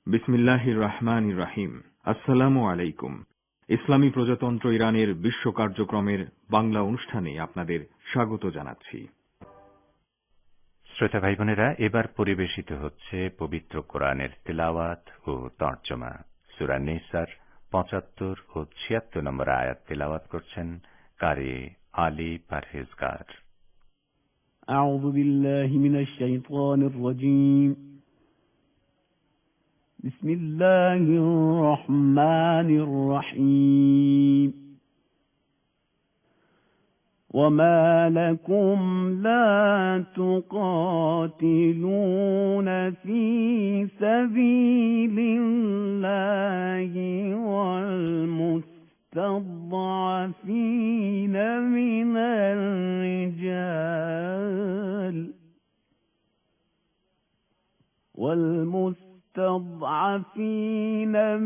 বিসমিল্লাহির রহমানির রহিম। আসসালামু আলাইকুম। ইসলামী প্রজাতন্ত্র ইরানের বিশ্ব কার্যক্রমের বাংলা অনুষ্ঠানে আপনাদের স্বাগত জানাচ্ছি। শ্রোতা ভাই বোনেরা, এবার পরিবেশিত হচ্ছে পবিত্র কোরআনের তিলাওয়াত ও তর্জমা। সূরা নিসার ৭৫ ও ৭৬ নম্বর আয়াত তিলাওয়াত করছেন কারি আলী পারহেজগার। আউযু বিল্লাহি মিনাশ শাইতানির রাজীম। বিসমিল্লাহির রহমানির রহিম। وما لكم لا تقاتلون في سبيل الله والمستضعفين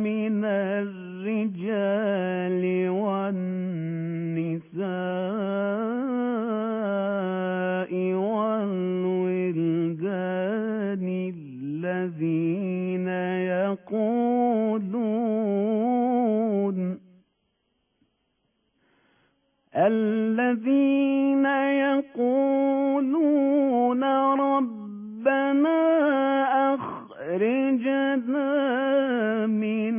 من الرجال والنساء والولدان الذين يقولون ربنا أخرجنا من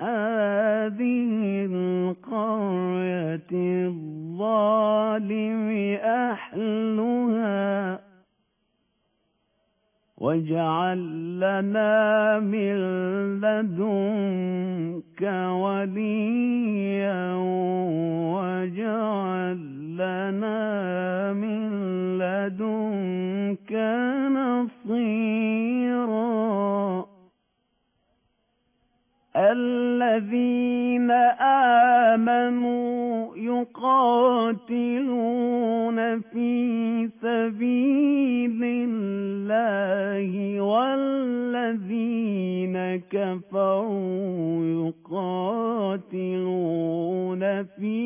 هذه القرية الظالم أهلها واجعل لنا من لدنك وليا واجعل لنا من لدنك نصيرا. الذين آمنوا يقاتلون في سبيل الله والذين كفروا يقاتلون في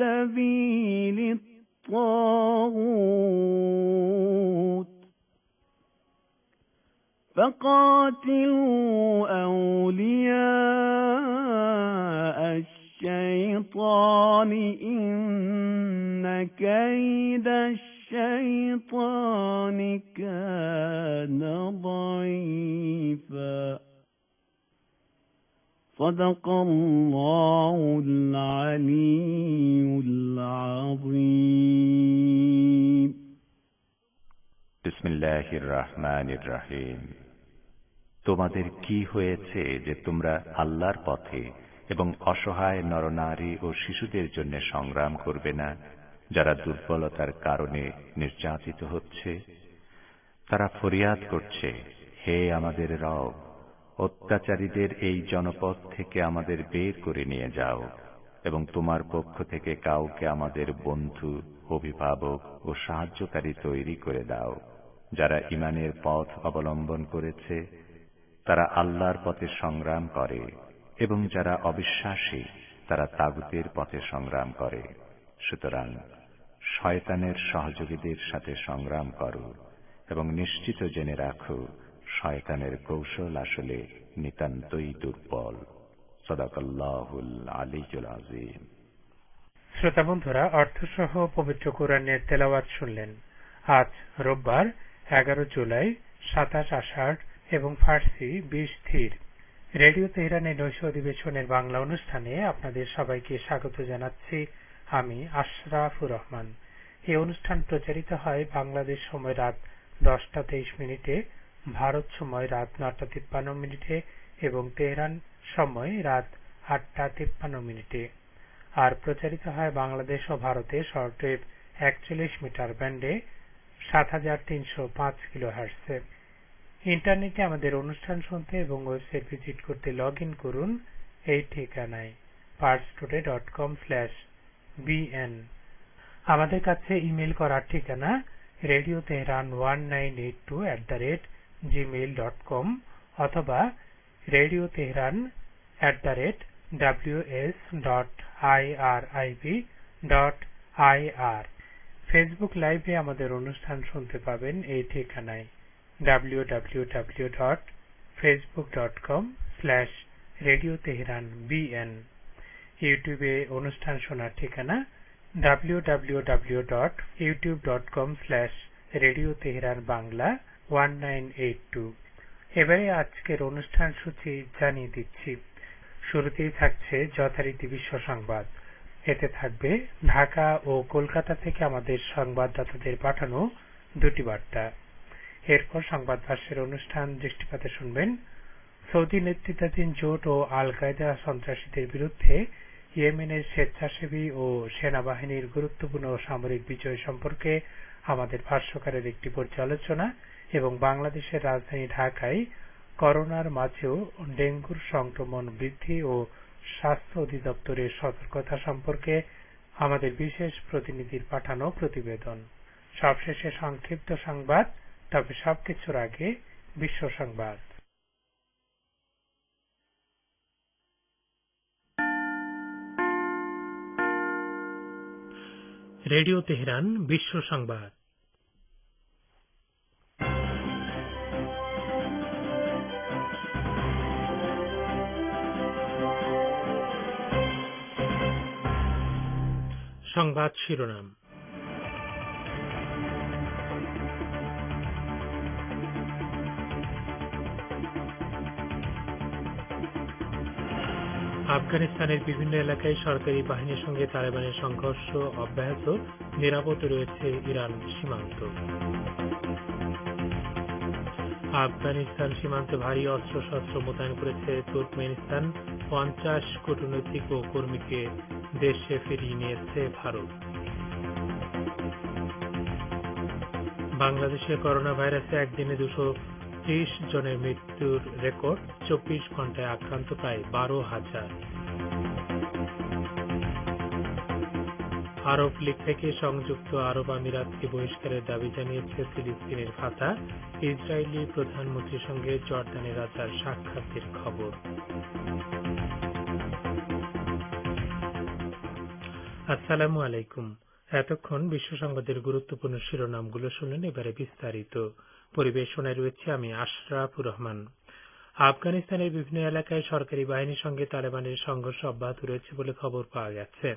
سبيل الطاغوت فقاتلوا أولياء الشيطان إن كيد الشيطان كان ضعيفا. صدق الله العلي العظيم. বিসমিল্লাহির রহমানির রহিম। তোমাদের কি হয়েছে যে তোমরা আল্লাহর পথে এবং অসহায় নরনারী ও শিশুদের জন্য সংগ্রাম করবে না, যারা দুর্বলতার কারণে নির্যাতিত হচ্ছে? তারা ফরিয়াদ করছে, হে আমাদের রব, অত্যাচারীদের এই জনপদ থেকে আমাদের বের করে নিয়ে যাও এবং তোমার পক্ষ থেকে কাউকে আমাদের বন্ধু, অভিভাবক ও সাহায্যকারী তৈরি করে দাও। যারা ঈমানের পথ অবলম্বন করেছে তারা আল্লাহর পথে সংগ্রাম করে, এবং যারা অবিশ্বাসী তারা তাগুতের পথে সংগ্রাম করে। সুতরাং শয়তানের সহযোগীদের সাথে সংগ্রাম করো এবং নিশ্চিত জেনে রাখো, শয়তানের কৌশল আসলে নিতান্তই দুর্বল। সাদাকাল্লাহুল আলিয়্যুল আযীম। শ্রোতা বন্ধুরা, অর্থসহ পবিত্র কোরআনের তেলাওয়াত শুনলেন। আজ রোববার 11 জুলাই, 27 আষাঢ় এবং ফার্সি 20 ধীর। রেডিও তেহরানের নৈশ অধিবেশনের বাংলা অনুষ্ঠানে আপনাদের সবাইকে স্বাগত জানাচ্ছি আমি আশরাফুর রহমান। এই অনুষ্ঠান প্রচারিত হয় বাংলাদেশ সময় রাত 10:23 ভারত সময় রাত 9:53 এবং তেহরান সময় রাত 8:53। আর প্রচারিত হয় বাংলাদেশ ও ভারতে শর্টওয়েভ 41 মিটার ব্যান্ডে 7305 কিলোহার্টজে। ইন্টারনেটে আমাদের অনুষ্ঠান শুনতে এবং ওয়েবসাইট ভিজিট করতে লগ ইন করুন এই ঠিকানায় parstoday.com/bn। আমাদের কাছে ইমেল করার ঠিকানা radiotehran1982@gmail.com অথবা radiotehran@ws.irib.ir। ফেসবুক লাইভে আমাদের অনুষ্ঠান শুনতে পাবেন এই ঠিকানায় www facebook.com/রেডিও তেহরান BN। ইউটিউবে অনুষ্ঠান শোনার ঠিকানা www.youtube.com/রেডিও তেহরান বাংলা 1982। এবারে আজকের অনুষ্ঠান সূচি জানিয়ে দিচ্ছি। শুরুতেই থাকছে যথারীতি বিশ্ব সংবাদ। এতে থাকবে ঢাকা ও কলকাতা থেকে আমাদের সংবাদদাতাদের পাঠানো দুটি বার্তা। এরপর সংবাদ ভাষ্যের অনুষ্ঠান দৃষ্টিপাতে শুনবেন সৌদি নেতৃত্বাধীন জোট ও আল কায়দা সন্ত্রাসীদের বিরুদ্ধে ইয়েমেনের স্বেচ্ছাসেবী ও সেনাবাহিনীর গুরুত্বপূর্ণ সামরিক বিজয় সম্পর্কে আমাদের ভাষ্যকারের একটি পর্যালোচনা এবং বাংলাদেশের রাজধানী ঢাকায় করোনার মাঝেও ডেঙ্গুর সংক্রমণ বৃদ্ধি ও স্বাস্থ্য অধিদপ্তরের সতর্কতা সম্পর্কে আমাদের বিশেষ প্রতিনিধির পাঠানো প্রতিবেদন। সবশেষে সংক্ষিপ্ত সংবাদ, তবে সবকিছুর আগে বিশ্ব সংবাদ। রেডিও তেহরান বিশ্ব সংবাদ। সংবাদ শিরোনাম। আফগানিস্তানের বিভিন্ন এলাকায় সরকারি বাহিনীর সঙ্গে তালেবানের সংঘর্ষ অব্যাহত, নিরাপদ রয়েছে ইরান সীমান্ত। আফগানিস্তান সীমান্তে ভারী অস্ত্রশস্ত্র মোতায়েন করেছে তুর্কমেনিস্তান, 50 কূটনৈতিক ও কর্মীকে দেশে ফিরিয়ে নিয়েছে ভারত। বাংলাদেশে করোনা ভাইরাসে একদিনে 230 জনের মৃত্যুর রেকর্ড, 24 ঘন্টায় আক্রান্ত প্রায় 12,000। আরব লীগ থেকে সংযুক্ত আরব আমিরাতকে বহিষ্কারের দাবি জানিয়েছে ফিলিস্তিনের ফাতাহ। ইসরায়েলি প্রধানমন্ত্রীর সঙ্গে জর্দানের রাজার সাক্ষাতের খবর। আসসালামু আলাইকুম। এতক্ষণ বিশ্ব সংবাদের গুরুত্বপূর্ণ শিরোনামগুলো শুনলেন, এবারে বিস্তারিত। পরিবেশনায় রয়েছে আমি আশরাফুর রহমান। আফগানিস্তানের বিভিন্ন এলাকায় সরকারি বাহিনীর সঙ্গে তালেবানের সংঘর্ষ অব্যাহত রয়েছে বলে খবর পাওয়া গেছে।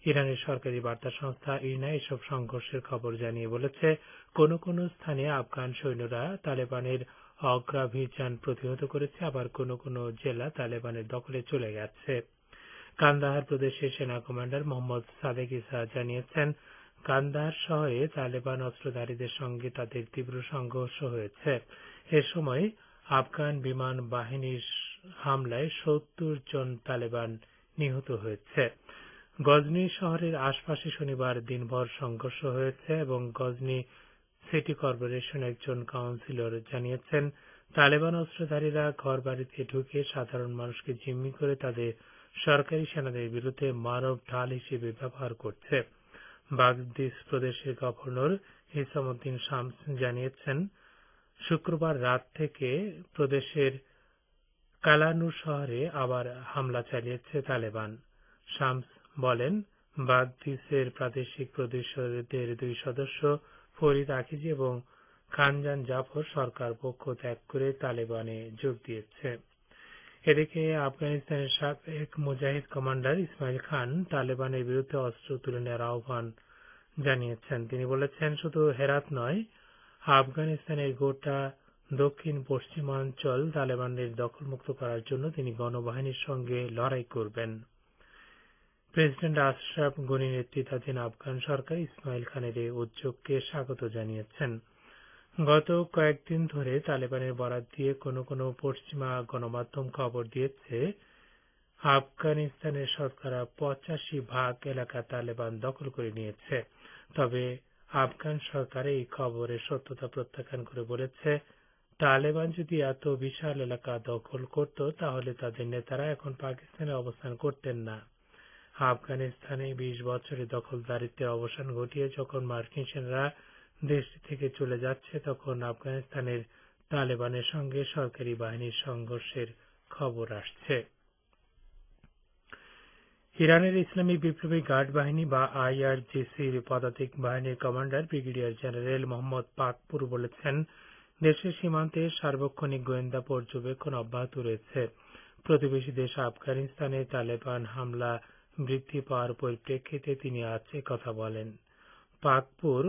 ইরানের সরকারি বার্তা সংস্থা ইরনা এসব সংঘর্ষের খবর জানিয়ে বলেছে, কোন কোন স্থানে আফগান সৈন্যরা তালেবানের অগ্রাভিযান প্রতিহত করেছে, আবার কোন কোন জেলা তালেবানের দখলে চলে গেছে। কান্দাহার প্রদেশের সেনা কমান্ডার মোহাম্মদ সাদেক ইসা জানিয়েছেন, কান্দাহার শহরে তালেবান অস্ত্রধারীদের সঙ্গে তাদের তীব্র সংঘর্ষ হয়েছে। এ সময় আফগান বিমান বাহিনীর হামলায় 70 জন তালেবান নিহত হয়েছে। গজনি শহরের আশপাশে শনিবার দিনভর সংঘর্ষ হয়েছে এবং গজনি সিটি কর্পোরেশন একজন কাউন্সিলর জানিয়েছেন, তালেবান অস্ত্রধারীরা ঘরবাড়িতে ঢুকে সাধারণ মানুষকে জিম্মি করে তাদের সরকারি সেনাদের বিরুদ্ধে মানব ঢাল হিসেবে ব্যবহার করছে। বাগদিস প্রদেশের গভর্নর হিসামউদ্দিন শামস জানিয়েছেন, শুক্রবার রাত থেকে প্রদেশের কালানুর শহরে আবার হামলা চালিয়েছে তালেবান। শামস বলেন, বাগদিসের প্রাদেশিক পরিষদের 2 সদস্য ফরিদ আকিজি এবং খানজান জাফর সরকার পক্ষ ত্যাগ করে তালেবানে যোগ দিয়েছে। এদিকে আফগানিস্তানের সাবেক মুজাহিদ কমান্ডার ইসমাইল খান তালেবানের বিরুদ্ধে অস্ত্র তুলে নেওয়ার আহ্বান জানিয়েছেন। তিনি বলেছেন, শুধু হেরাত নয়, আফগানিস্তানের গোটা দক্ষিণ পশ্চিমাঞ্চল তালেবানের দখলমুক্ত করার জন্য তিনি গণবাহিনীর সঙ্গে লড়াই করবেন। প্রেসিডেন্ট আশরাফ গনি নেতৃত্বাধীন আফগান সরকার ইসমাইল খানের এই উদ্যোগকে স্বাগত জানিয়েছেন। গত কয়েকদিন ধরে তালেবানের বরাত দিয়ে কোনো কোনো পশ্চিমা গণমাধ্যম খবর দিয়েছে, আফগানিস্তানের শতকরা 85% এলাকা তালেবান দখল করে নিয়েছে। তবে আফগান সরকার এই খবরের সত্যতা প্রত্যাখ্যান করে বলেছে, তালেবান যদি এত বিশাল এলাকা দখল করত তাহলে তাদের নেতারা এখন পাকিস্তানে অবস্থান করতেন না। আফগানিস্তানে 20 বছরের দখলদারিত্বের অবসান ঘটিয়ে যখন মার্কিন সেনারা দেশটি থেকে চলে যাচ্ছে, তখন আফগানিস্তানের তালেবানের সঙ্গে সরকারি বাহিনীর সংঘর্ষের খবর আসছে। ইরানের ইসলামী বিপ্লবী গার্ড বাহিনী বা IRGCর পদাতিক বাহিনীর commander brigadier general Mohammad Pakpour বলেছেন, দেশের সীমান্তে সার্বক্ষণিক গোয়েন্দা পর্যবেক্ষণ অব্যাহত রয়েছে। প্রতিবেশী দেশ আফগানিস্তানে তালেবান হামলা বৃদ্ধি পাওয়ার পরিপ্রেক্ষিতে তিনি আজ একথা বলেন। পাকপুর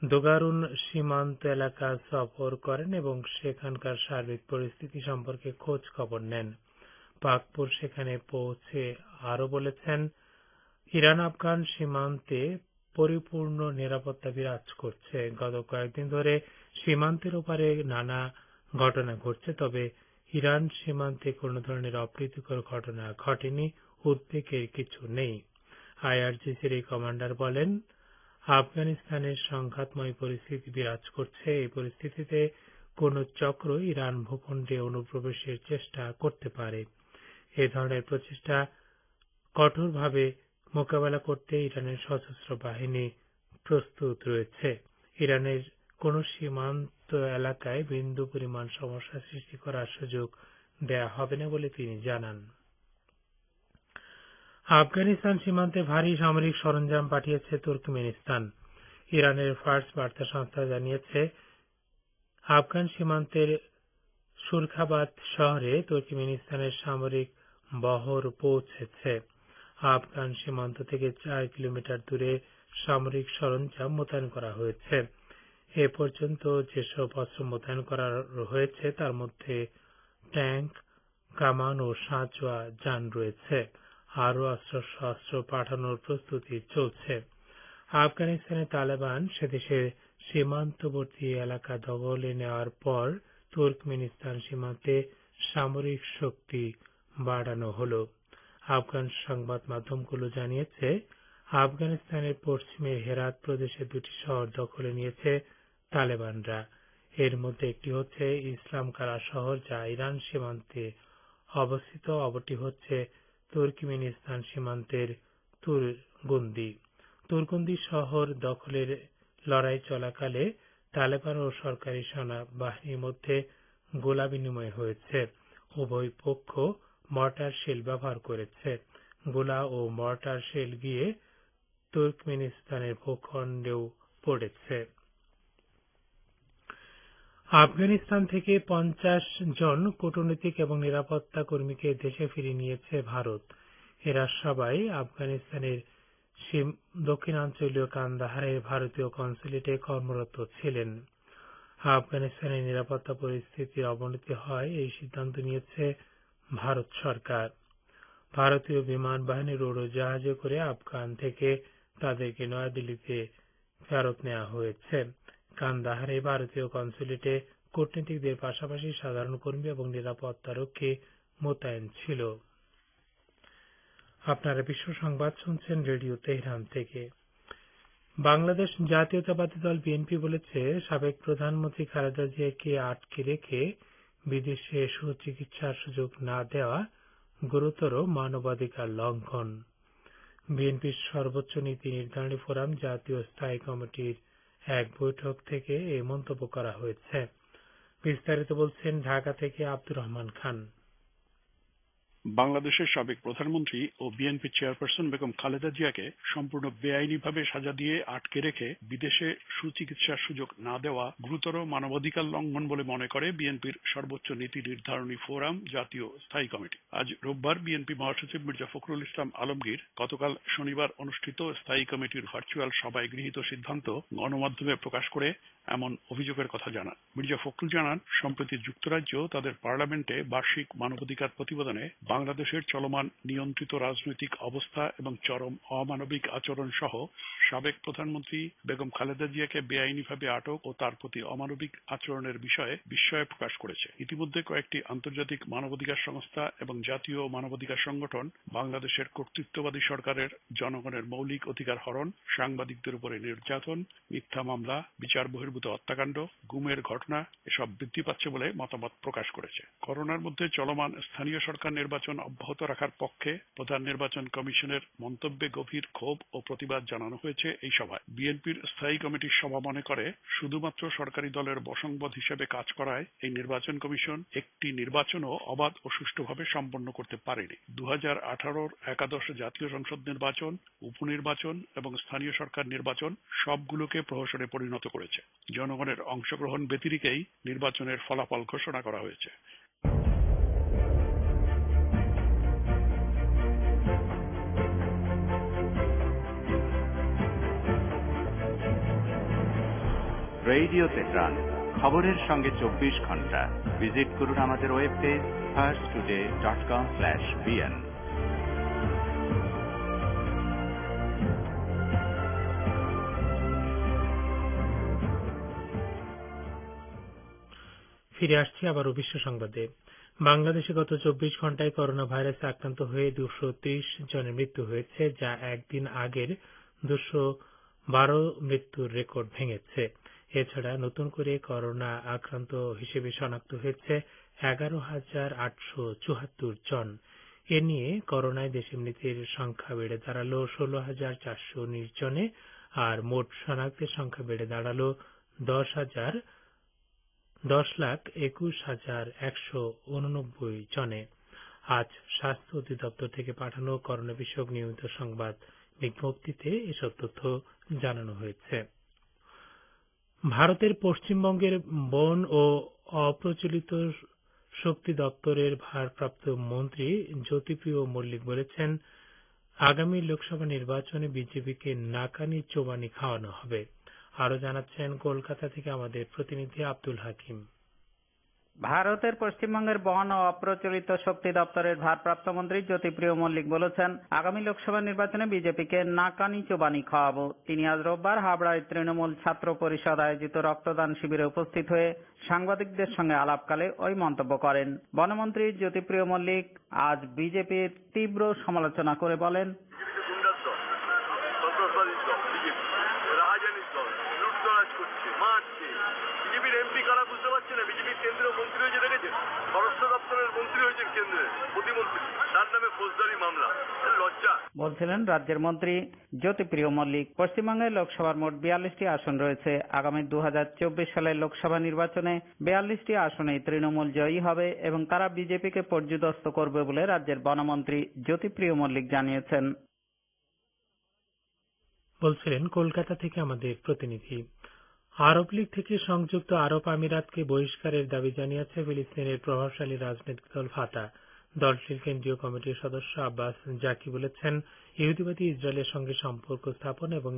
দোগারুন সীমান্ত এলাকা সফর করেন এবং সেখানকার সার্বিক পরিস্থিতি সম্পর্কে খোঁজ খবর নেন। পাকপুর সেখানে পৌঁছে আরো বলেছেন, ইরান আফগান সীমান্তে পরিপূর্ণ নিরাপত্তা বিরাজ করছে। গত কয়েকদিন ধরে সীমান্তের ওপারে নানা ঘটনা ঘটছে, তবে ইরান সীমান্তে কোনো ধরনের অপ্রীতিকর ঘটনা ঘটেনি, উদ্বেগের কিছু নেই। আইআরজিসির এই কমান্ডার বলেন, আফগানিস্তানের সংঘাতময় পরিস্থিতি বিরাজ করছে। এই পরিস্থিতিতে কোন চক্র ইরান ভূখণ্ডে অনুপ্রবেশের চেষ্টা করতে পারে। এ ধরনের প্রচেষ্টা কঠোরভাবে মোকাবেলা করতে ইরানের সশস্ত্র বাহিনী প্রস্তুত রয়েছে। ইরানের কোন সীমান্ত এলাকায় বিন্দু পরিমাণ সমস্যা সৃষ্টি করার সুযোগ দেয়া হবে না বলে তিনি জানান। আফগানিস্তান সীমান্তে ভারী সামরিক সরঞ্জাম পাঠিয়েছে তুর্কমেনিস্তান। ইরানের ফার্স বার্তা সংস্থা জানিয়েছে, আফগান সীমান্তের সুরখাবাদ শহরে তুর্কমেনিস্তানের সামরিক বহর পৌঁছেছে। আফগান সীমান্ত থেকে 4 কিলোমিটার দূরে সামরিক সরঞ্জাম মোতায়েন করা হয়েছে। এ পর্যন্ত যেসব অস্ত্র মোতায়েন করা হয়েছে তার মধ্যে ট্যাঙ্ক, কামান ও সাঁচোয়া যান রয়েছে। আরও অস্ত্র পাঠানোর প্রস্তুতি চলছে। আফগানিস্তানে তালেবান সেদেশের সীমান্তবর্তী এলাকা দখলে নেওয়ার পর তুর্কমেনিস্তান সীমান্তে সামরিক শক্তি বাড়ানো হলো। আফগান সংবাদ মাধ্যমগুলো জানিয়েছে, আফগানিস্তানের পশ্চিমের হেরাত প্রদেশের 2টি শহর দখলে নিয়েছে তালেবানরা। এর মধ্যে একটি হচ্ছে ইসলাম কারা শহর, যা ইরান সীমান্তে অবস্থিত। অপরটি হচ্ছে তুর্কমেনিস্তান সীমান্তের তুরগুন্দি। তুরগুন্দি শহর দখলের লড়াই চলাকালে তালেবান ও সরকারি সেনাবাহিনীর মধ্যে গোলা বিনিময় হয়েছে। উভয় পক্ষ মর্টার শেল ব্যবহার করেছে। গোলা ও মর্টার শেল গিয়ে তুর্কমেনিস্তানের ভূখণ্ডেও পড়েছে। আফগানিস্তান থেকে 50 জন কূটনৈতিক এবং নিরাপত্তা কর্মীকে দেশে ফিরিয়ে নিয়েছে ভারত। এরা সবাই আফগানিস্তানের দক্ষিণাঞ্চলীয় কান্দাহারের ভারতীয় কনসুলেটে কর্মরত ছিলেন। আফগানিস্তানের নিরাপত্তা পরিস্থিতির অবনতি হয় এই সিদ্ধান্ত নিয়েছে ভারত সরকার। ভারতীয় বিমান বাহিনীর উড়োজাহাজে করে আফগান থেকে তাদেরকে নয়াদিল্লিতে ফেরত নেওয়া হয়েছে। কান্দাহারে ভারতীয় কনসুলেটে কূটনীতিকদের পাশাপাশি সাধারণ কর্মী এবং নিরাপত্তারক্ষী মোতায়েন ছিল। আপনারা বিশ্ব সংবাদ শুনছেন রেডিও তেহরান থেকে। বাংলাদেশ জাতীয়তাবাদী দল বিএনপি বলেছে, সাবেক প্রধানমন্ত্রী খালেদা জিয়াকে আটকে রেখে বিদেশে সুচিকিৎসার সুযোগ না দেওয়া গুরুতর মানবাধিকার লঙ্ঘন। বিএনপির সর্বোচ্চ নীতি নির্ধারণী ফোরাম জাতীয় স্থায়ী কমিটির এক বৈঠক থেকে এই মন্তব্য করা হয়েছে। বিস্তারিত বলছেন ঢাকা থেকে আব্দুর রহমান খান। বাংলাদেশের সাবেক প্রধানমন্ত্রী ও বিএনপি চেয়ারপারসন বেগম খালেদা জিয়াকে সম্পূর্ণ বেআইনিভাবে সাজা দিয়ে আটকে রেখে বিদেশে সুচিকিৎসার সুযোগ না দেওয়া গুরুতর মানবাধিকার লঙ্ঘন বলে মনে করে বিএনপির সর্বোচ্চ নীতি নির্ধারণী ফোরাম জাতীয় স্থায়ী কমিটি। আজ রোববার বিএনপি মহাসচিব মির্জা ফখরুল ইসলাম আলমগীর গতকাল শনিবার অনুষ্ঠিত স্থায়ী কমিটির ভার্চুয়াল সভায় গৃহীত সিদ্ধান্ত গণমাধ্যমে প্রকাশ করে এমন অভিযোগের কথা জানান। মির্জা ফখরুল জানান, সম্প্রতি যুক্তরাজ্য তাদের পার্লামেন্টে বার্ষিক মানবাধিকার প্রতিবেদনে বাংলাদেশের চলমান নিয়ন্ত্রিত রাজনৈতিক অবস্থা এবং চরম অমানবিক আচরণ সহ সাবেক প্রধানমন্ত্রী বেগম খালেদা জিয়াকে বেআইনিভাবে আটক ও তার প্রতি অমানবিক আচরণের বিষয়ে বিস্ময় প্রকাশ করেছে। ইতিমধ্যে কয়েকটি আন্তর্জাতিক মানবাধিকার সংস্থা এবং জাতীয় মানবাধিকার সংগঠন বাংলাদেশের কর্তৃত্ববাদী সরকারের জনগণের মৌলিক অধিকার হরণ, সাংবাদিকদের উপরে নির্যাতন, মিথ্যা মামলা, বিচার বহির্ভূত হত্যাকাণ্ড, গুমের ঘটনা এসব বৃদ্ধি পাচ্ছে বলে মতামত প্রকাশ করেছে। করোনার মধ্যে চলমান স্থানীয় সরকার নির্বাচন অব্যাহত রাখার পক্ষে প্রধান নির্বাচন কমিশনের মন্তব্যে গভীর ক্ষোভ ও প্রতিবাদ জানানো হয়েছে হয়েছে এই সভায়। বিএনপির স্থায়ী কমিটির সভা মনে করে, শুধুমাত্র সরকারি দলের বশংবদ হিসেবে কাজ করায় এই নির্বাচন কমিশন একটি নির্বাচনও অবাধ ও সুষ্ঠুভাবে সম্পন্ন করতে পারেনি। 2018-র একাদশ জাতীয় সংসদ নির্বাচন, উপনির্বাচন এবং স্থানীয় সরকার নির্বাচন সবগুলোকে প্রহসনে পরিণত করেছে। জনগণের অংশগ্রহণ ব্যতিরেকেই নির্বাচনের ফলাফল ঘোষণা করা হয়েছে। রেডিও তেহরান, খবরের সঙ্গে 24 ঘন্টা। ভিজিট করুন আমাদের ওয়েব পেজ farstoday.com/bn। ফিরে আসছি আবারও বিশ্ব সংবাদে। বাংলাদেশে গত 24 ঘন্টায় করোনা ভাইরাসে আক্রান্ত হয়ে 230 জনের মৃত্যু হয়েছে, যা একদিন আগের 212 মৃত্যুর রেকর্ড ভেঙেছে। এছাড়া নতুন করে করোনা আক্রান্ত হিসেবে শনাক্ত হয়েছে 11,874 জন। এ নিয়ে করোনায় দেশে মৃতের সংখ্যা বেড়ে দাঁড়ালো 16,419 জনে, আর মোট শনাক্তের সংখ্যা বেড়ে দাঁড়ালো 10,21,189 জনে। আজ স্বাস্থ্য অধিদপ্তর থেকে পাঠানো করোনা বিষয়ক নিয়মিত সংবাদ বিজ্ঞপ্তিতে এসব তথ্য জানানো হয়েছে। ভারতের পশ্চিমবঙ্গের বন ও অপ্রচলিত শক্তি দপ্তরের ভারপ্রাপ্ত মন্ত্রী জ্যোতিপ্রিয় মল্লিক বলেছেন, আগামী লোকসভা নির্বাচনে বিজেপিকে নাকানি চোবানি খাওয়ানো হবে। আরো জানাচ্ছেন কলকাতা থেকে আমাদের প্রতিনিধি আব্দুল হাকিম। ভারতের পশ্চিমবঙ্গের বন ও অপ্রচলিত শক্তি দপ্তরের ভারপ্রাপ্ত মন্ত্রী জ্যোতিপ্রিয় মল্লিক বলেছেন, আগামী লোকসভা নির্বাচনে বিজেপিকে নাকানি চোবানি খাওয়াবো। তিনি আজ রোববার হাবড়ায় তৃণমূল ছাত্র পরিষদ আয়োজিত রক্তদান শিবিরে উপস্থিত হয়ে সাংবাদিকদের সঙ্গে আলাপকালে ওই মন্তব্য করেন। বনমন্ত্রী জ্যোতিপ্রিয় মল্লিক আজ বিজেপির তীব্র সমালোচনা করে বলেন, এমপি কারা বুঝতে পারছে না? বিজেপির কেন্দ্রীয় মন্ত্রী হয়েছে, দেখেছেন? স্বরাষ্ট্র দপ্তরের মন্ত্রী হয়েছেন, কেন্দ্রের প্রতিমন্ত্রী, তার নামে ফৌজদারি মামলা। লজ্জা। বলছিলেন রাজ্যের মন্ত্রী জ্যোতিপ্রিয় মল্লিক। পশ্চিমবঙ্গে লোকসভার মোট 42টি আসন রয়েছে। আগামী 2024 সালের লোকসভা নির্বাচনে 42টি আসনেই তৃণমূল জয়ী হবে এবং তারা বিজেপিকে পর্যুদস্ত করবে বলে রাজ্যের বনমন্ত্রী জ্যোতিপ্রিয় মল্লিক জানিয়েছেন। বলছিলেন কলকাতা থেকে আমাদের প্রতিনিধি। আরব লীগ থেকে সংযুক্ত আরব আমিরাতকে বহিষ্কারের দাবি জানিয়েছে ফিলিস্তিনের প্রভাবশালী রাজনৈতিক দল ফাতা। দলটির কেন্দ্রীয় কমিটির সদস্য আব্বাস জাকি বলেছেন, ইহুদিবাদী ইসরায়েলের সঙ্গে সম্পর্ক স্থাপন এবং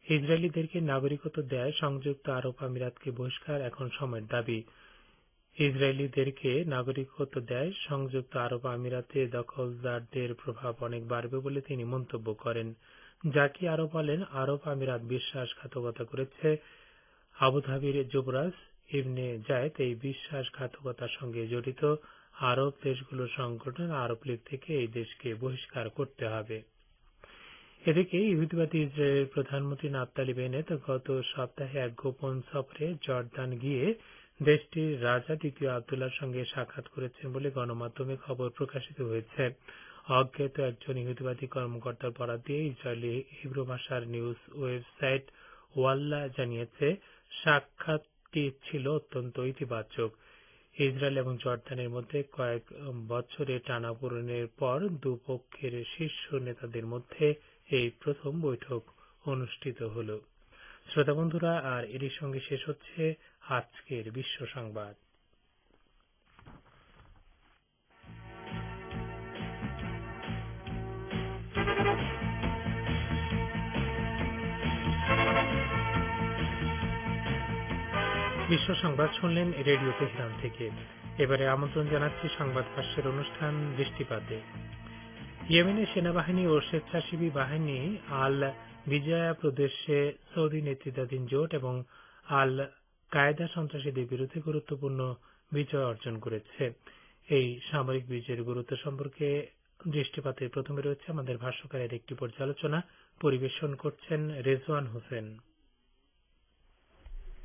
ইসরায়েলিদেরকে নাগরিকত্ব দেয় সংযুক্ত আরব আমিরাতকে বহিষ্কার এখন সময়ের দাবি। ইসরায়েলিদেরকে নাগরিকত্ব দেয় সংযুক্ত আরব আমিরাতে দখলদারদের প্রভাব অনেক বাড়বে বলে তিনি মন্তব্য করেন। জাকি আরো বলেন, আরব আমিরাত বিশ্বাসঘাতকতা করেছে। আবুধাবির যুবরাজ ইবনে জায়েদ এই বিশ্বাসঘাতকতার সঙ্গে জড়িত। আরব দেশগুলোর সংগঠন আরব লীগ থেকে এই দেশকে বহিষ্কার করতে হবে। এদিকে ইহুদিবাদী ইসরায়েলের প্রধানমন্ত্রী নাফতালি বেনেট গত সপ্তাহে এক গোপন সফরে জর্দান গিয়ে দেশটির রাজা দ্বিতীয় আব্দুল্লাহর সঙ্গে সাক্ষাৎ করেছেন বলে গণমাধ্যমে খবর প্রকাশিত হয়েছে। অজ্ঞাত একজন ইহুদিবাদী কর্মকর্তার বরাত দিয়ে ইসরায়েলি হিব্রু ভাষার নিউজ ওয়েবসাইট ওয়াল্লা জানিয়েছে, সাক্ষাৎটি ছিল অত্যন্ত ইতিবাচক। ইসরায়েল এবং জর্দানের মধ্যে কয়েক বছরের টানাপোড়েনের পর দুপক্ষের শীর্ষ নেতাদের মধ্যে এই প্রথম বৈঠক অনুষ্ঠিত হল। শ্রোতা বন্ধুরা, আর এরই সঙ্গে শেষ হচ্ছে আজকের বিশ্ব সংবাদ। বিশ্ব সংবাদ শুনলেন রেডিও তেহরান থেকে। এবারে আমন্ত্রণ জানাচ্ছি সংবাদ ভাষ্যের অনুষ্ঠান দৃষ্টিপাতে। ইয়েমেনের সেনাবাহিনী ও স্বেচ্ছাসেবী বাহিনী আল বিজায়া প্রদেশে সৌদি নেতৃত্বাধীন জোট এবং আল কায়েদা সন্ত্রাসীদের বিরুদ্ধে গুরুত্বপূর্ণ বিজয় অর্জন করেছে। এই সামরিক বিজয়ের গুরুত্ব সম্পর্কে দৃষ্টিপাতে প্রথমে রয়েছে আমাদের ভাষ্যকারের একটি পর্যালোচনা। পরিবেশন করছেন রেজওয়ান হোসেন।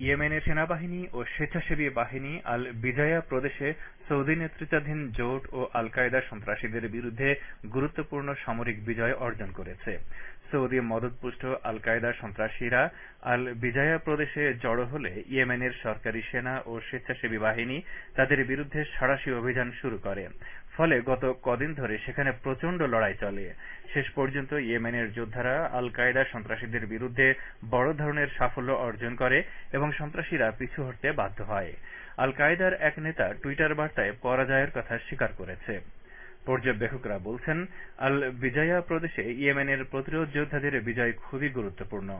ইয়েমেনের সেনাবাহিনী ও স্বেচ্ছাসেবী বাহিনী আল বিজায়া প্রদেশে সৌদি নেতৃত্বাধীন জোট ও আল কায়েদা সন্ত্রাসীদের বিরুদ্ধে গুরুত্বপূর্ণ সামরিক বিজয় অর্জন করেছে। সৌদি মদতপুষ্ট আল কায়দা সন্ত্রাসীরা আল বিজায়া প্রদেশে জড়ো হলে ইয়েমেনের সরকারি সেনা ও স্বেচ্ছাসেবী বাহিনী তাদের বিরুদ্ধে সাঁড়াশি অভিযান শুরু করে। ফলে গত কদিন ধরে সেখানে প্রচণ্ড লড়াই চলে। শেষ পর্যন্ত ইয়েমেনের যোদ্ধারা আল কায়দা সন্ত্রাসীদের বিরুদ্ধে বড় ধরনের সাফল্য অর্জন করে এবং সন্ত্রাসীরা পিছু হটতে বাধ্য হয়। আল কায়দার এক নেতা টুইটার বার্তায় পরাজয়ের কথা স্বীকার করেছে। পর্যবেক্ষকরা বলছেন, আল বিজায়া প্রদেশে ইয়েমেনের প্রতিরোধ যোদ্ধাদের বিজয় খুবই গুরুত্বপূর্ণ।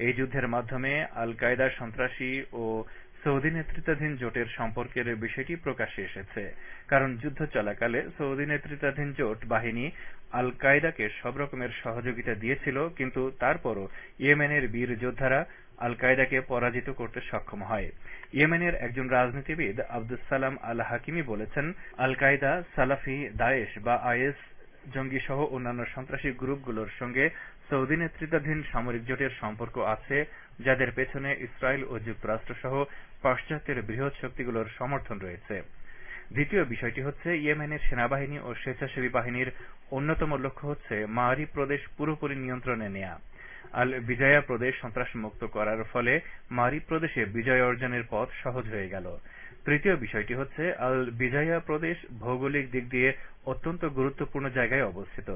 এই যুদ্ধের মাধ্যমে আল কায়দার সন্ত্রাসী ও সৌদি নেতৃত্বাধীন জোটের সম্পর্কের বিষয়টি প্রকাশ্যে এসেছে। কারণ যুদ্ধ চলাকালে সৌদি নেতৃত্বাধীন জোট বাহিনী আল কায়দাকে সব রকমের সহযোগিতা দিয়েছিল, কিন্তু তারপরও ইয়েমেনের বীর যোদ্ধারা আল কায়দাকে পরাজিত করতে সক্ষম হয়। ইয়েমেনের একজন রাজনীতিবিদ আব্দুস সালাম আল হাকিমি বলেছেন, আল কায়দা, সালাফি, দায়েশ বা আইএস জঙ্গি সহ অন্যান্য সন্ত্রাসী গ্রুপগুলোর সঙ্গে সৌদি নেতৃত্বাধীন সামরিক জোটের সম্পর্ক আছে, যাদের পেছনে ইসরায়েল ও যুক্তরাষ্ট্র সহ পাশ্চাত্যের বৃহৎ শক্তিগুলোর সমর্থন রয়েছে। দ্বিতীয় বিষয়টি হচ্ছে, ইয়েমেনের সেনাবাহিনী ও স্বেচ্ছাসেবী বাহিনীর অন্যতম লক্ষ্য হচ্ছে মারিব প্রদেশ পুরোপুরি নিয়ন্ত্রণে নেয়া। আল বিজায়া প্রদেশ সন্ত্রাসমুক্ত করার ফলে মারিব প্রদেশে বিজয় অর্জনের পথ সহজ হয়ে গেল। তৃতীয় বিষয়টি হচ্ছে, আল বিজায়া প্রদেশ ভৌগোলিক দিক দিয়ে অত্যন্ত গুরুত্বপূর্ণ জায়গায় অবস্থিত,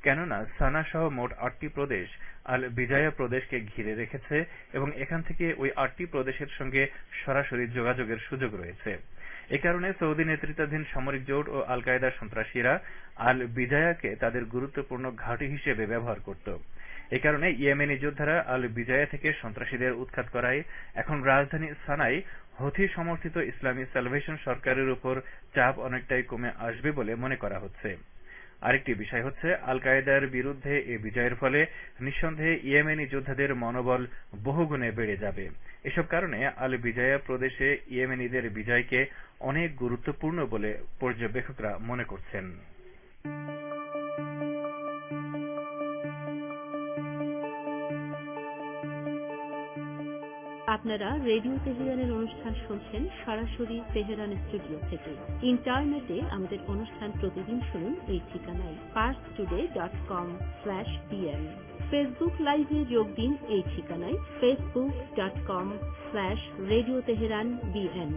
কেননা সানা সহ মোট 8টি প্রদেশ আল বিজায়া প্রদেশকে ঘিরে রেখেছে এবং এখান থেকে ওই 8টি প্রদেশের সঙ্গে সরাসরি যোগাযোগের সুযোগ রয়েছে। এ কারণে সৌদি নেতৃত্বাধীন সামরিক জোট ও আল কায়দার সন্ত্রাসীরা আল বিজায়াকে তাদের গুরুত্বপূর্ণ ঘাঁটি হিসেবে ব্যবহার করত। এ কারণে ইয়েমেনি যোদ্ধারা আল বিজায়া থেকে সন্ত্রাসীদের উৎখাত করায় এখন রাজধানী সানায় হুথি সমর্থিত ইসলামী সালভেশন সরকারের উপর চাপ অনেকটাই কমে আসবে বলে মনে করা হচ্ছে। আরেকটি বিষয় হচ্ছে, আল কায়দার বিরুদ্ধে এ বিজয়ের ফলে নিঃসন্দেহে ইয়েমেনি যোদ্ধাদের মনোবল বহুগুণে বেড়ে যাবে। এসব কারণে আল বিজায়া প্রদেশে ইয়েমেনিদের বিজয়কে অনেক গুরুত্বপূর্ণ বলে পর্যবেক্ষকরা মনে করছেন। আপনারা রেডিও তেহরানের অনুষ্ঠান শুনছেন সরাসরি তেহরান স্টুডিও থেকে। ইন্টারনেটে আমাদের অনুষ্ঠান প্রতিদিন শুনুন এই ঠিকানায় parstoday.com/pm। ফেসবুক লাইভে যোগ দিন এই ঠিকানায় facebook.com/Radio Tehran BN।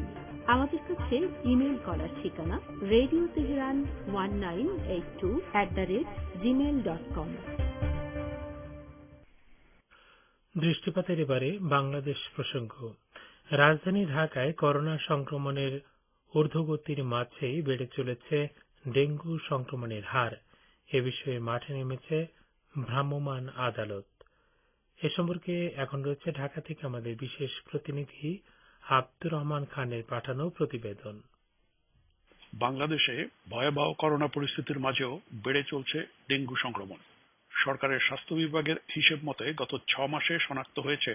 আমাদের কাছে ইমেল করার ঠিকানা radioteheran1982@gmail.com। দৃষ্টিপাতের এবারে বাংলাদেশ প্রসঙ্গ। রাজধানী ঢাকায় করোনা সংক্রমণের ঊর্ধ্বগতির মাঝেই বেড়ে চলেছে ডেঙ্গু সংক্রমণের হার। এ বিষয়ে মাঠে নেমেছে ভ্রাম্যমাণ আদালত। এ সম্পর্কে এখন রয়েছে ঢাকা থেকে আমাদের বিশেষ প্রতিনিধি আব্দুর রহমান খানের পাঠানো প্রতিবেদন। বাংলাদেশে ভয়াবহ করোনা পরিস্থিতির মাঝেও বেড়ে চলছে ডেঙ্গু সংক্রমণ। সরকারের স্বাস্থ্য বিভাগের হিসেব মতে গত 6 মাসে শনাক্ত হয়েছে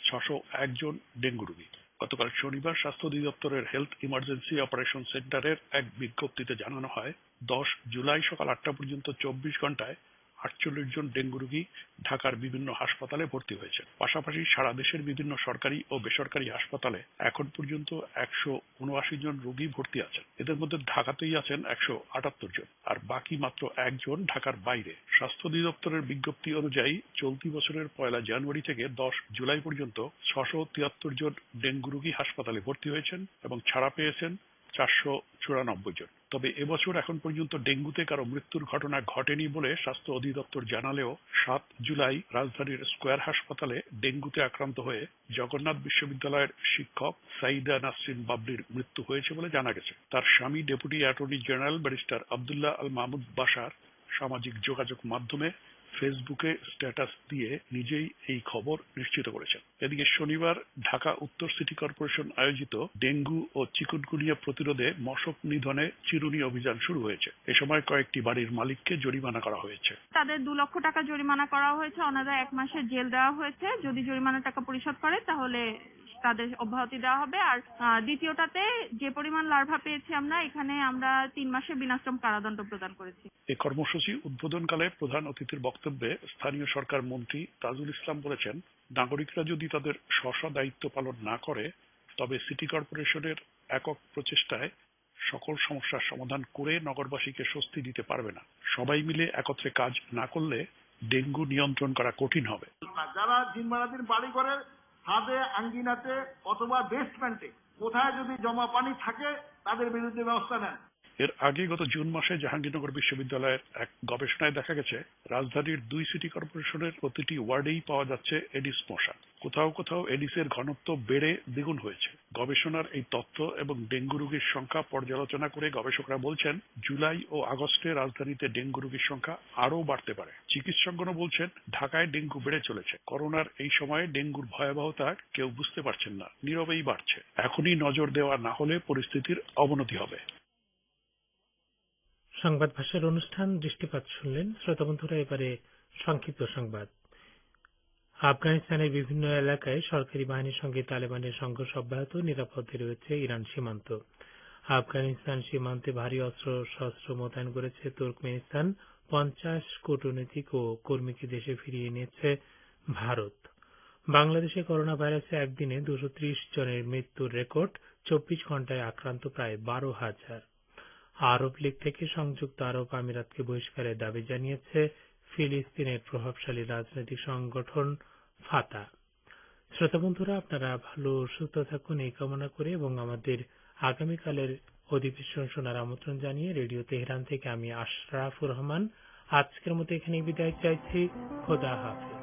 601 জন ডেঙ্গু রোগী। গতকাল শনিবার স্বাস্থ্য অধিদপ্তরের হেলথ ইমার্জেন্সি অপারেশন সেন্টারের এক বিজ্ঞপ্তিতে জানানো হয়, 10 জুলাই সকাল 8টা পর্যন্ত 24 ঘন্টায় 48 জন ডেঙ্গু রোগী ঢাকার বিভিন্ন হাসপাতালে ভর্তি হয়েছে। পাশাপাশি সারা দেশের বিভিন্ন সরকারি ও বেসরকারি হাসপাতালে এখন পর্যন্ত 179 জন রোগী ভর্তি আছেন। এদের মধ্যে ঢাকাতেই আছেন 178 জন, আর বাকি মাত্র 1 জন ঢাকার বাইরে। স্বাস্থ্য অধিদপ্তরের বিজ্ঞপ্তি অনুযায়ী চলতি বছরের 1 জানুয়ারি থেকে 10 জুলাই পর্যন্ত 673 জন ডেঙ্গু রোগী হাসপাতালে ভর্তি হয়েছেন এবং ছাড়া পেয়েছেন 494 জন। তবে এবছর এখন পর্যন্ত ডেঙ্গুতে কারো মৃত্যুর ঘটনা ঘটেনি বলে স্বাস্থ্য অধিদপ্তর জানালেও 7 জুলাই রাজধানীর স্কয়ার হাসপাতালে ডেঙ্গুতে আক্রান্ত হয়ে জগন্নাথ বিশ্ববিদ্যালয়ের শিক্ষক সাইদা নাসরিন বাবলির মৃত্যু হয়েছে বলে জানা গেছে। তার স্বামী deputy attorney general barrister Abdullah Al Mahmud Bashar সামাজিক যোগাযোগ মাধ্যমে ফেসবুকে স্ট্যাটাস দিয়ে নিজেই এই খবর নিশ্চিত করেছেন। এদিকে শনিবার ঢাকা উত্তর সিটি কর্পোরেশন আয়োজিত ডেঙ্গু ও চিকুনগুনিয়া প্রতিরোধে মশক নিধনে চিরুনি অভিযান শুরু হয়েছে। এ সময় কয়েকটি বাড়ির মালিককে জরিমানা করা হয়েছে। তাদের 2 লক্ষ টাকা জরিমানা করা হয়েছে, ওনারা 1 মাসের জেল দেওয়া হয়েছে। যদি জরিমানা টাকা পরিশোধ করে তাহলে তাদের অব্যাহতি দেওয়া হবে। আর দ্বিতীয়টাতে যে পরিমাণ লার্ভা পেয়েছি এখানে আমরা 3 মাসের বিনাশ্রম কারাদণ্ড প্রদান করেছি। এই কর্মসূচি উদ্বোধনকালে প্রধান অতিথির বক্তব্যে স্থানীয় সরকার মন্ত্রী তাজুল ইসলাম বলেছেন, নাগরিকরা যদি তাদের স্ব দায়িত্ব পালন না করে তবে সিটি কর্পোরেশনের একক প্রচেষ্টায় সকল সমস্যার সমাধান করে নগরবাসীকে স্বস্তি দিতে পারবে না। সবাই মিলে একত্রে কাজ না করলে ডেঙ্গু নিয়ন্ত্রণ করা কঠিন হবে। যারা দিন বাড়ি করে ছাদে, আঙ্গিনাতে অথবা বেসমেন্টে কোথায় যদি জমা পানি থাকে তাদের বিরুদ্ধে ব্যবস্থা নেন। এর আগে গত জুন মাসে জাহাঙ্গীরনগর বিশ্ববিদ্যালয়ের এক গবেষণায় দেখা গেছে রাজধানীর 2 সিটি কর্পোরেশনের প্রতিটি ওয়ার্ডেই পাওয়া যাচ্ছে এডিস মশা। কোথাও কোথাও এডিসের ঘনত্ব বেড়ে দ্বিগুণ হয়েছে। গবেষণার এই তথ্য এবং ডেঙ্গু রোগীর সংখ্যা পর্যালোচনা করে গবেষকরা বলছেন জুলাই ও আগস্টে রাজধানীতে ডেঙ্গু রোগীর সংখ্যা আরও বাড়তে পারে। চিকিৎসকগণ বলছেন ঢাকায় ডেঙ্গু বেড়ে চলেছে। করোনার এই সময়ে ডেঙ্গুর ভয়াবহতা কেউ বুঝতে পারছেন না, নীরবেই বাড়ছে। এখনই নজর দেওয়া না হলে পরিস্থিতির অবনতি হবে। সংবাদ ভাষার অনুষ্ঠান দৃষ্টিপাত শুনলেন। শ্রোতা বন্ধুরা, এবারে সংক্ষিপ্ত সংবাদ। আফগানিস্তানের বিভিন্ন এলাকায় সরকারি বাহিনীর সঙ্গে তালেবানের সংঘর্ষ অব্যাহত, নিরাপদে রয়েছে ইরান সীমান্ত। আফগানিস্তান সীমান্তে ভারী অস্ত্র মোতায়েন করেছে তুর্কমেনিস্তান। 50 কূটনীতিক ও কর্মীকে দেশে ফিরিয়ে নিয়েছে ভারত। বাংলাদেশে করোনা ভাইরাসে একদিনে 230 জনের মৃত্যুর রেকর্ড, 24 ঘন্টায় আক্রান্ত প্রায় 12,000। আরব লীগ থেকে সংযুক্ত আরব আমিরাতকে বহিষ্কারের দাবি জানিয়েছে ফিলিস্তিনের প্রভাবশালী রাজনৈতিক সংগঠন ফাতা। শ্রোতা বন্ধুরা, আপনারা ভালো সুস্থ থাকুন এই কামনা করে এবং আমাদের আগামীকালের অধিবেশন শোনার আমন্ত্রণ জানিয়ে রেডিও তেহরান থেকে আমি আশরাফুর রহমান আজকের মতো এখানে বিদায় চাইছি। খোদা হাফেজ।